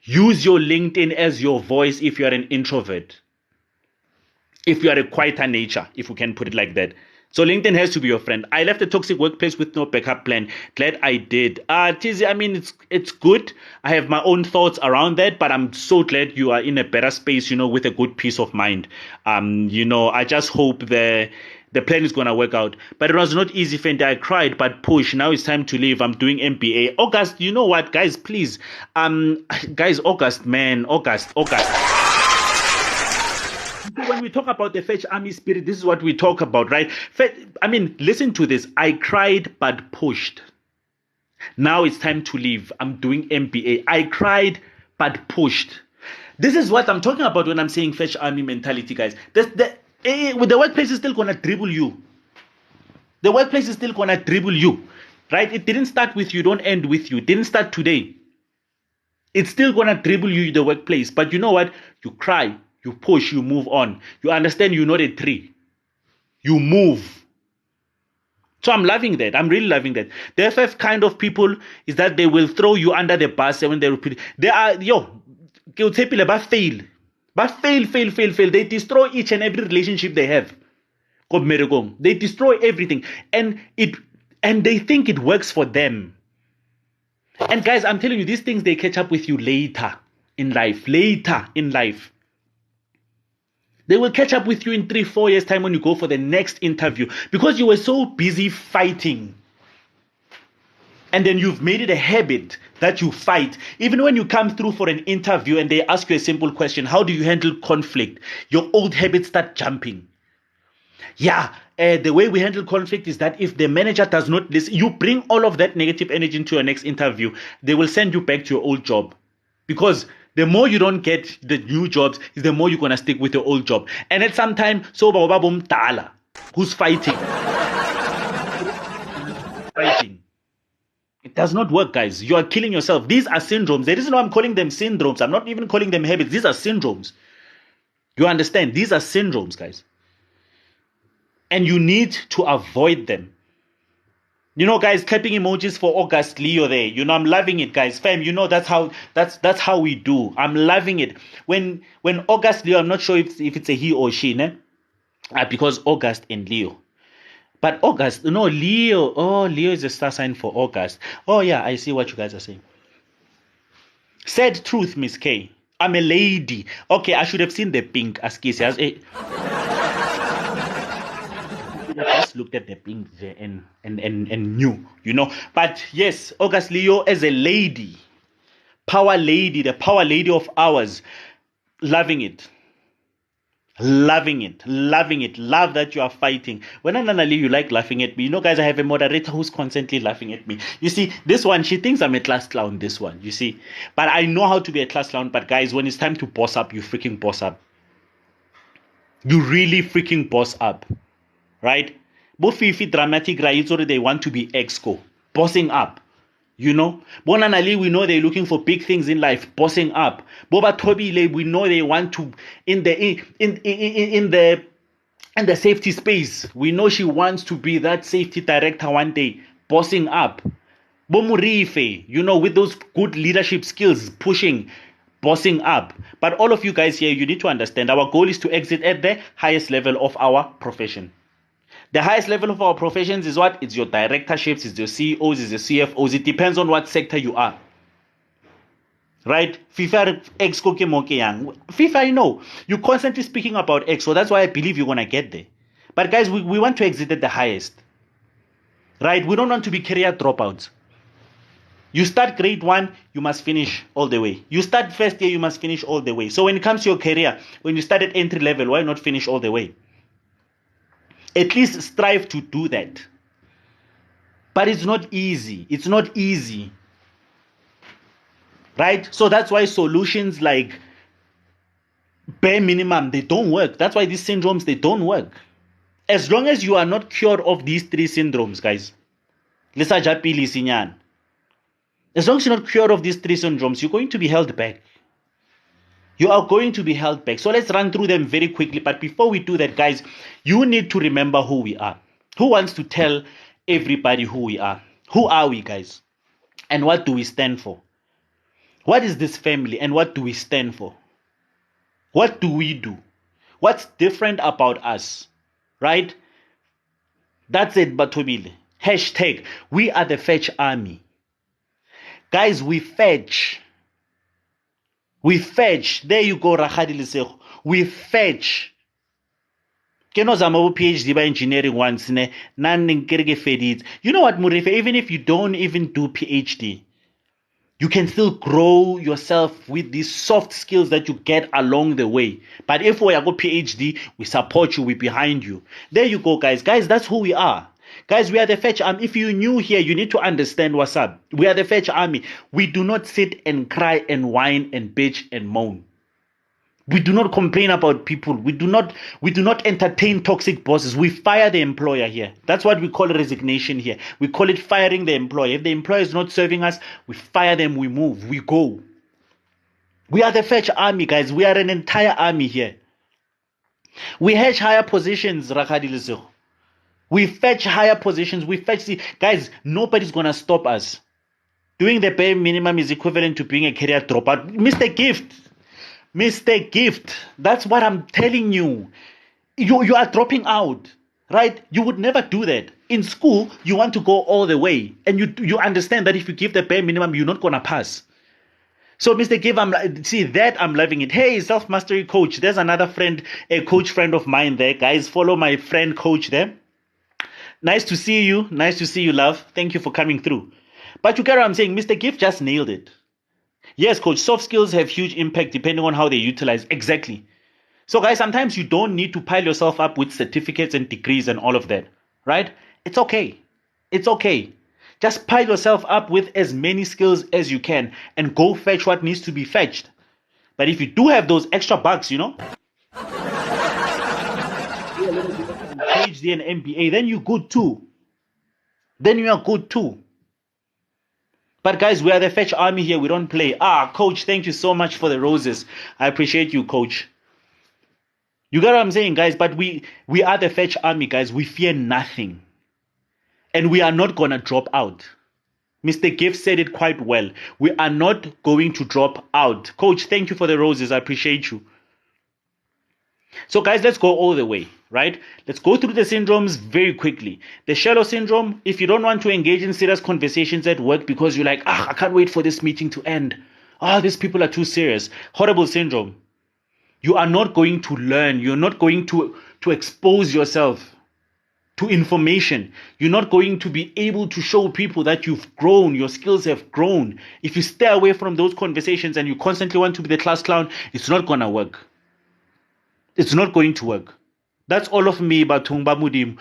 Use your LinkedIn as your voice if you are an introvert. If you are a quieter nature, if we can put it like that. So LinkedIn has to be your friend. I left a toxic workplace with no backup plan. Glad I did. Tizzy, I mean, it's good. I have my own thoughts around that, but I'm so glad you are in a better space, with a good peace of mind. I just hope the plan is going to work out. But it was not easy, Fendi. I cried, but push. Now it's time to leave. I'm doing MBA. August, you know what, guys, please. Guys, August. When we talk about the Fetch Army spirit, this is what we talk about, right? Listen to this. I cried but pushed. Now it's time to leave. I'm doing MBA. I cried but pushed. This is what I'm talking about when I'm saying Fetch Army mentality, guys. The workplace is still going to dribble you. The workplace is still going to dribble you, right? It didn't start with you, don't end with you. It didn't start today. It's still going to dribble you in the workplace. But you know what? You cry. You push, you move on. You understand you're not a tree. You move. So I'm loving that. I'm really loving that. The FF kind of people is that they will throw you under the bus when they repeat. They are, but fail. But fail. They destroy each and every relationship they have. They destroy everything. And they think it works for them. And guys, I'm telling you, these things, they catch up with you later in life. They will catch up with you in 3-4 years' time when you go for the next interview, because you were so busy fighting. And then you've made it a habit that you fight. Even when you come through for an interview and they ask you a simple question, how do you handle conflict? Your old habits start jumping. The way we handle conflict is that if the manager does not listen, you bring all of that negative energy into your next interview, they will send you back to your old job. Because the more you don't get the new jobs, is the more you're going to stick with your old job. And at some time, who's fighting? It does not work, guys. You are killing yourself. These are syndromes. The reason why I'm calling them syndromes, I'm not even calling them habits. These are syndromes. You understand? These are syndromes, guys. And you need to avoid them. Guys, clapping emojis for August Leo there. I'm loving it, guys. Fam, that's how we do. I'm loving it. When August Leo, I'm not sure if it's a he or she, ne? Because August and Leo. But August, no, Leo. Oh, Leo is a star sign for August. Oh, yeah, I see what you guys are saying. Said truth, Miss K. I'm a lady. Okay, I should have seen the pink as Casey. I just looked at the pink there and knew, But yes, August Leo as a lady, power lady, the power lady of ours, loving it. Love that you are fighting. When Ananali, you like laughing at me. Guys, I have a moderator who's constantly laughing at me. You see, this one, she thinks I'm a class clown, this one, you see. But I know how to be a class clown. But guys, when it's time to boss up, you freaking boss up. You really freaking boss up. Right? Both Fifi dramatic right, they want to be exco, bossing up. Bonanali, we know they're looking for big things in life, bossing up. Boba Tobile, we know they want to in the safety space. We know she wants to be that safety director one day, bossing up. Bomurife, with those good leadership skills, pushing, bossing up. But all of you guys here, you need to understand our goal is to exit at the highest level of our profession. The highest level of our professions is what? It's your directorships, it's your CEOs, it's your CFOs. It depends on what sector you are. Right? FIFA, I know. You're constantly speaking about X, so that's why I believe you're going to get there. But guys, we want to exit at the highest. Right? We don't want to be career dropouts. You start grade 1, you must finish all the way. You start first year, you must finish all the way. So when it comes to your career, when you start at entry level, why not finish all the way? At least strive to do that. But it's not easy. It's not easy. Right? So that's why solutions like bare minimum, they don't work. That's why these syndromes, they don't work. As long as you are not cured of these three syndromes, guys. As long as you're not cured of these three syndromes, you're going to be held back. You are going to be held back. So let's run through them very quickly. But before we do that, guys, you need to remember who we are. Who wants to tell everybody who we are? Who are we, guys? And what do we stand for? What is this family and what do we stand for? What do we do? What's different about us? Right? That's it, Batobile. Hashtag, we are the Fetch Army. Guys, we fetch. We fetch. There you go, Rakhadi Lesego. We fetch. You know PhD by engineering once. You know what, Murife? Even if you don't even do PhD, you can still grow yourself with these soft skills that you get along the way. But if we are go PhD, we support you, we're behind you. There you go, guys. Guys, that's who we are. Guys, we are the Fetch Army. If you're new here, you need to understand what's up. We are the Fetch Army. We do not sit and cry and whine and bitch and moan. We do not complain about people. We do not entertain toxic bosses. We fire the employer here. That's what we call resignation here. We call it firing the employer. If the employer is not serving us, we fire them, we move, we go. We are the Fetch Army, guys. We are an entire army here. We hedge higher positions, Rakhadi Lesego. We fetch higher positions. We fetch guys, nobody's gonna stop us. Doing the bare minimum is equivalent to being a career dropout. Mr. Gift. That's what I'm telling you. You are dropping out, right? You would never do that. In school, you want to go all the way. And you understand that if you give the bare minimum, you're not gonna pass. So, Mr. Give, I'm loving it. Hey, self-mastery coach. There's another friend, a coach friend of mine there. Guys, follow my friend coach there. Nice to see you. Nice to see you, love. Thank you for coming through. But you get what I'm saying. Mr. Gift just nailed it. Yes, coach, soft skills have huge impact depending on how they utilize. Exactly. So, guys, sometimes you don't need to pile yourself up with certificates and degrees and all of that, right? It's okay. It's okay. Just pile yourself up with as many skills as you can and go fetch what needs to be fetched. But if you do have those extra bucks, PhD and MBA, then you're good too. Then you are good too. But guys, we are the Fetch Army here. We don't play. Coach, thank you so much for the roses. I appreciate you, coach. You get what I'm saying, guys? But we are the Fetch Army, guys. We fear nothing. And we are not going to drop out. Mr. Gift said it quite well. We are not going to drop out. Coach, thank you for the roses. I appreciate you. So guys, let's go all the way, right? Let's go through the syndromes very quickly. The shallow syndrome, if you don't want to engage in serious conversations at work because you're like, I can't wait for this meeting to end. These people are too serious. Horrible syndrome. You are not going to learn. You're not going to expose yourself to information. You're not going to be able to show people that you've grown, your skills have grown. If you stay away from those conversations and you constantly want to be the class clown, it's not going to work. It's not going to work. That's all of me, Batumba Mudim.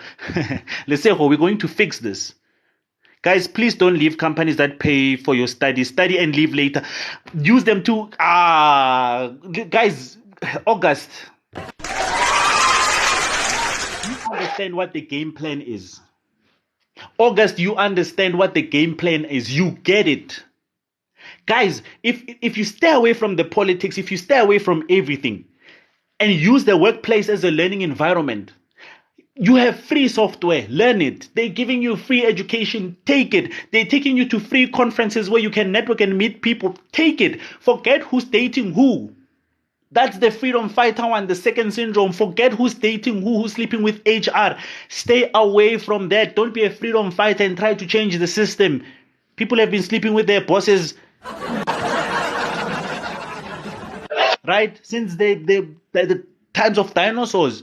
Let's say, we're going to fix this. Guys, please don't leave companies that pay for your study. Study and leave later. Use them to, guys, August. You understand what the game plan is. August, you understand what the game plan is. You get it. Guys, if you stay away from the politics, if you stay away from everything, and use the workplace as a learning environment. You have free software. Learn it. They're giving you free education. Take it. They're taking you to free conferences where you can network and meet people. Take it. Forget who's dating who. That's the freedom fighter one, the second syndrome. Forget who's dating who's sleeping with HR. Stay away from that. Don't be a freedom fighter and try to change the system. People have been sleeping with their bosses. Right? Since the times of dinosaurs.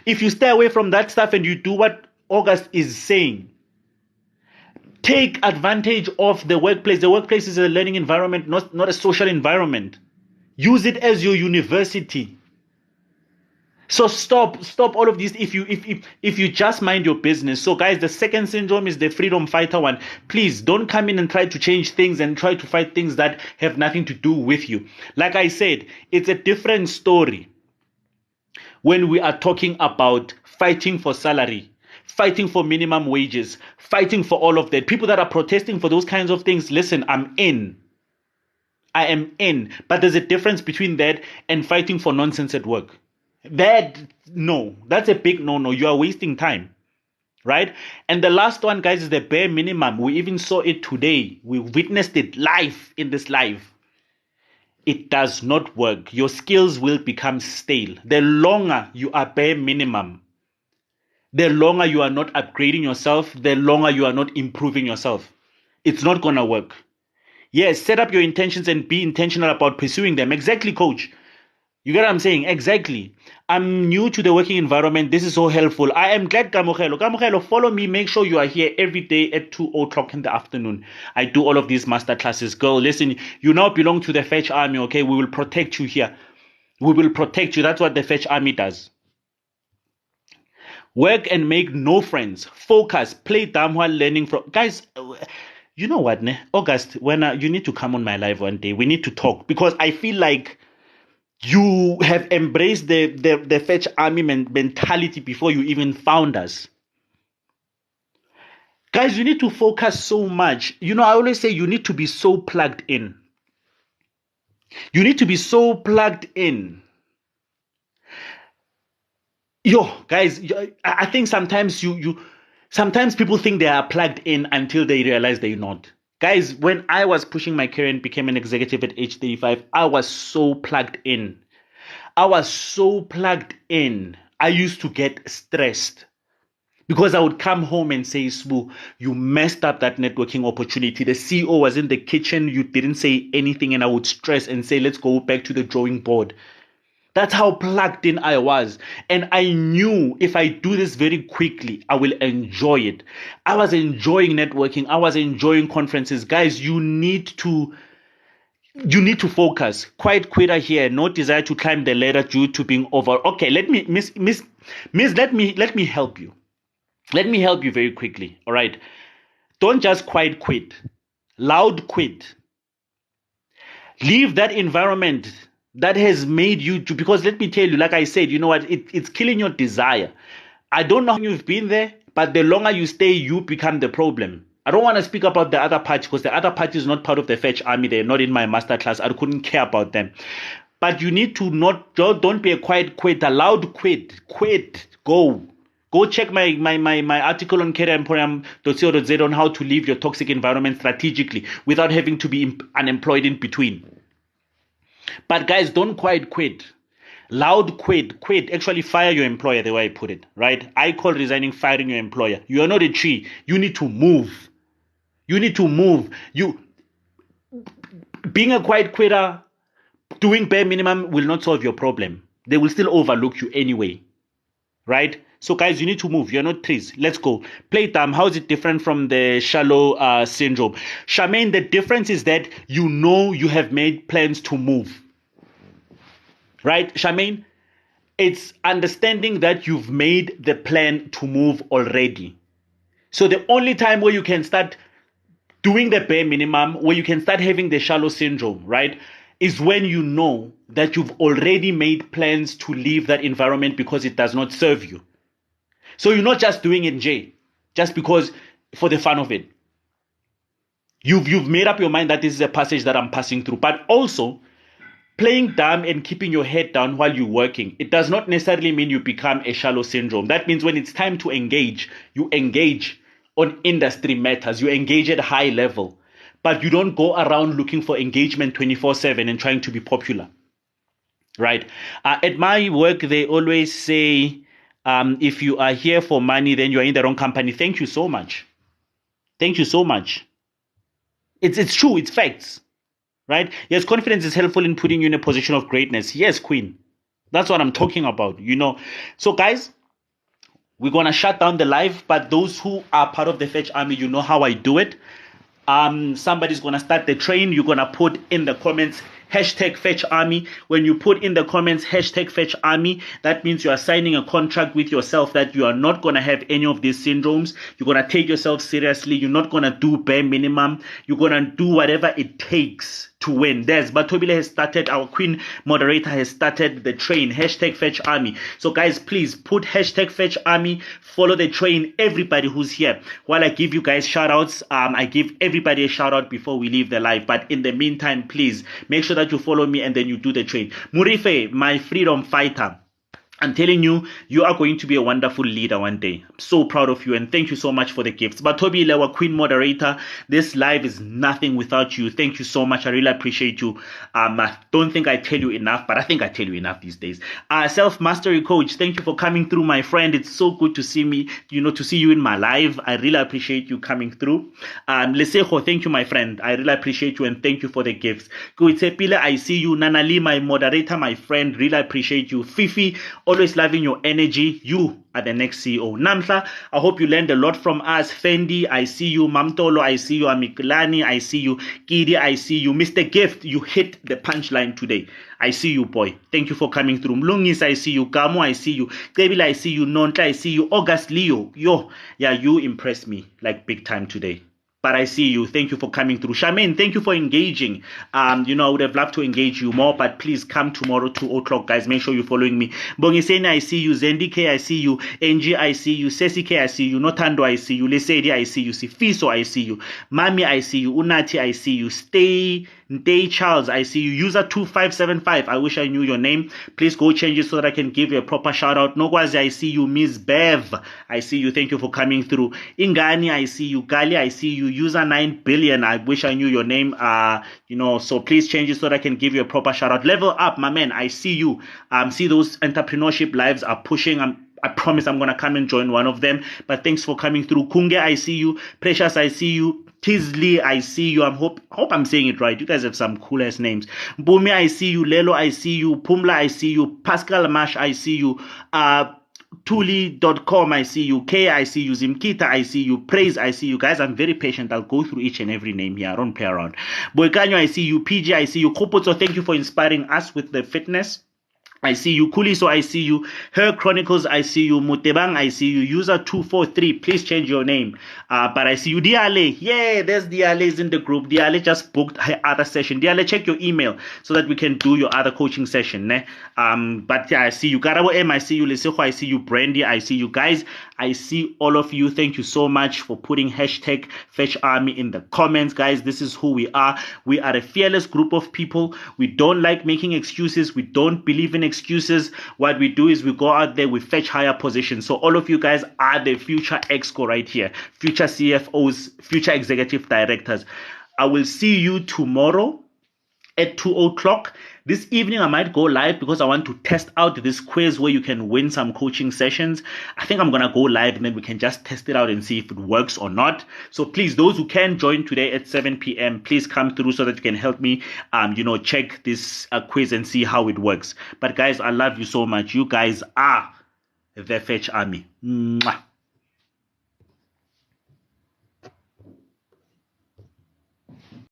If you stay away from that stuff and you do what August is saying, take advantage of the workplace. The workplace is a learning environment, not a social environment. Use it as your university. So stop all of this if you just mind your business. So guys, the second syndrome is the freedom fighter one. Please don't come in and try to change things and try to fight things that have nothing to do with you. Like I said, it's a different story when we are talking about fighting for salary, fighting for minimum wages, fighting for all of that. People that are protesting for those kinds of things, listen, I'm in. I am in. But there's a difference between that and fighting for nonsense at work. That's a big no. You are wasting time, right? And the last one, guys, is the bare minimum. We even saw it today. We witnessed it live in this live. It does not work. Your skills will become stale. The longer you are bare minimum, the longer you are not upgrading yourself, the longer you are not improving yourself. It's not going to work. Yes, set up your intentions and be intentional about pursuing them. Exactly, coach. You get what I'm saying? Exactly. I'm new to the working environment. This is so helpful. I am glad, Kamogelo, follow me. Make sure you are here every day at 2:00 in the afternoon. I do all of these master classes. Girl, listen, you now belong to the Fetch Army, okay? We will protect you here. We will protect you. That's what the Fetch Army does. Work and make no friends. Focus. Play dumb while learning from... Guys, you know what, ne? August, when you need to come on my live one day. We need to talk because I feel like you have embraced the Fetch Army mentality before you even found us. Guys, you need to focus so much. I always say you need to be so plugged in. You need to be so plugged in. Guys, I think sometimes sometimes people think they are plugged in until they realize they're not. Guys, when I was pushing my career and became an executive at age 35, I was so plugged in. I used to get stressed because I would come home and say, Sbu, you messed up that networking opportunity. The CEO was in the kitchen. You didn't say anything. And I would stress and say, let's go back to the drawing board. That's how plugged in I was. And I knew if I do this very quickly, I will enjoy it. I was enjoying networking. I was enjoying conferences. Guys, you need to focus. Quiet quitter here. No desire to climb the ladder due to being over. Okay, let me help you. Let me help you very quickly. All right. Don't just quiet quit. Loud quit. Leave that environment that has made you to, because let me tell you, like I said, you know what, it's killing your desire. I don't know how you've been there, but the longer you stay, you become the problem. I don't want to speak about the other party because the other party is not part of the Fetch Army. They're not in my masterclass. I couldn't care about them. But you need to don't be a quiet quitter. Loud quit. Go check my article on careeremporium.co.za on how to leave your toxic environment strategically without having to be unemployed in between. But guys, don't quiet quit. Loud quit. Actually fire your employer, the way I put it, right? I call resigning firing your employer. You are not a tree. You need to move. Being a quiet quitter, doing bare minimum will not solve your problem. They will still overlook you anyway, right? So guys, you need to move. You're not trees. Let's go. Play dumb. How is it different from the shallow syndrome? Charmaine, the difference is that you have made plans to move. Right, Charmaine? It's understanding that you've made the plan to move already. So the only time where you can start doing the bare minimum, where you can start having the shallow syndrome, right, is when you know that you've already made plans to leave that environment because it does not serve you. So you're not just doing it, just because for the fun of it. You've made up your mind that this is a passage that I'm passing through, but also playing dumb and keeping your head down while you're working. It does not necessarily mean you become a shallow syndrome. That means when it's time to engage, you engage on industry matters. You engage at high level, but you don't go around looking for engagement 24/7 and trying to be popular, right? At my work, they always say, if you are here for money, then you are in the wrong company. Thank you so much. It's true. It's facts, right? Yes, confidence is helpful in putting you in a position of greatness. Yes, Queen. That's what I'm talking about, So, guys, we're going to shut down the live, but those who are part of the Fetch Army, you know how I do it. Somebody's going to start the train. You're going to put in the comments, hashtag Fetch Army. When you put in the comments hashtag Fetch Army, that means you are signing a contract with yourself that you are not going to have any of these syndromes. You're going to take yourself seriously. You're not going to do bare minimum. You're going to do whatever it takes to win. There's Batobile has started, our queen moderator has started the train, hashtag Fetch Army. So guys, please put hashtag Fetch Army, follow the train, everybody who's here. While I give you guys shout outs, I give everybody a shout out before we leave the live. But in the meantime, please make sure that you follow me and then you do the train. Murife, my freedom fighter, I'm telling you, you are going to be a wonderful leader one day. I'm so proud of you and thank you so much for the gifts. But Toby, our queen moderator, this live is nothing without you. Thank you so much. I really appreciate you. I don't think I tell you enough, but I think I tell you enough these days. Self-mastery coach, thank you for coming through, my friend. It's so good to see me, to see you in my live. I really appreciate you coming through. Lesejo, thank you, my friend. I really appreciate you and thank you for the gifts. Kuitsepile, I see you. Nanali, my moderator, my friend, really appreciate you. Fifi, always loving your energy. You are the next CEO. Namhla, I hope you learned a lot from us. Fendi, I see you. Mamtolo, I see you. Amiklani, I see you. Kidi, I see you. Mr. Gift, you hit the punchline today. I see you, boy. Thank you for coming through. Mlungis, I see you. Gamo, I see you. Kebila, I see you. Nontla, I see you. August Leo, you impressed me like big time today. But I see you. Thank you for coming through. Charmaine, thank you for engaging. I would have loved to engage you more, but please come tomorrow 2 o'clock, guys. Make sure you're following me. Bongiseni, I see you. Zendi K, I see you. Angie, I see you. Sesi K, I see you. Notando, I see you. Lesedi, I see you. Sifiso, I see you. Mami, I see you. Unati, I see you. Stay Charles, I see you. User 2575. I wish I knew your name. Please go change it so that I can give you a proper shout out. Nogwazi, I see you. Miss Bev, I see you. Thank you for coming through. Ingani, I see you. Gali, I see you. User 9 billion. I wish I knew your name. So please change it so that I can give you a proper shout out. Level up, my man. I see you. See those entrepreneurship lives are pushing. I promise I'm gonna come and join one of them. But thanks for coming through. Kunge, I see you. Precious, I see you. Tisley, I see you. I hope I'm saying it right. You guys have some cool ass names. Bumi, I see you. Lelo, I see you. Pumla, I see you. Pascal Mash, I see you. Tuli.com, I see you. K, I see you. Zimkita, I see you. Praise, I see you. Guys, I'm very patient. I'll go through each and every name here. I don't play around. Boikanyo, I see you. PG, I see you. Kopoto, thank you for inspiring us with the fitness. I see you. Kuliso, I see you. Her Chronicles, I see you. Mutebang, I see you. User 243, please change your name. But I see you. Diale, yeah, there's Diale is in the group. Diale just booked her other session. Diale, check your email so that we can do your other coaching session. But yeah, I see you. Karabo M, I see you. Lesejo, I see you. Brandy, I see you. Guys, I see all of you. Thank you so much for putting hashtag Fetch Army in the comments. Guys, this is who we are. We are a fearless group of people. We don't like making excuses. We don't believe in excuses. What we do is we go out there, we fetch higher positions. So all of you guys are the future exco right here, future CFOs, future executive directors. I will see you tomorrow at 2 o'clock. This evening I might go live because I want to test out this quiz where you can win some coaching sessions. I think I'm going to go live and then we can just test it out and see if it works or not. So please, those who can join today at 7 p.m., please come through so that you can help me, check this quiz and see how it works. But guys, I love you so much. You guys are the Fetch Army. Mwah.